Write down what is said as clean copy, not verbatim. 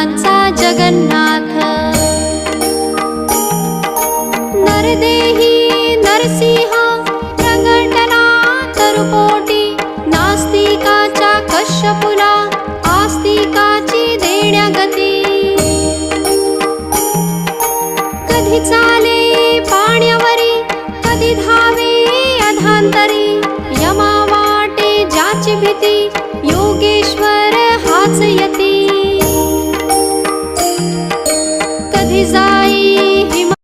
प्राणांचा जगन्नाथ। नरदेही नरसिंहा प्रगटला तरुपोटी, नास्तिकाच्या कश्यपुला आस्तिकाची देण्या गती। कधी चाले पाण्यावरी, कधी धावे अधांतरी, यमा वाटे ज्याची भीती, योगेश्वर हाच यती। कधी जाई हिम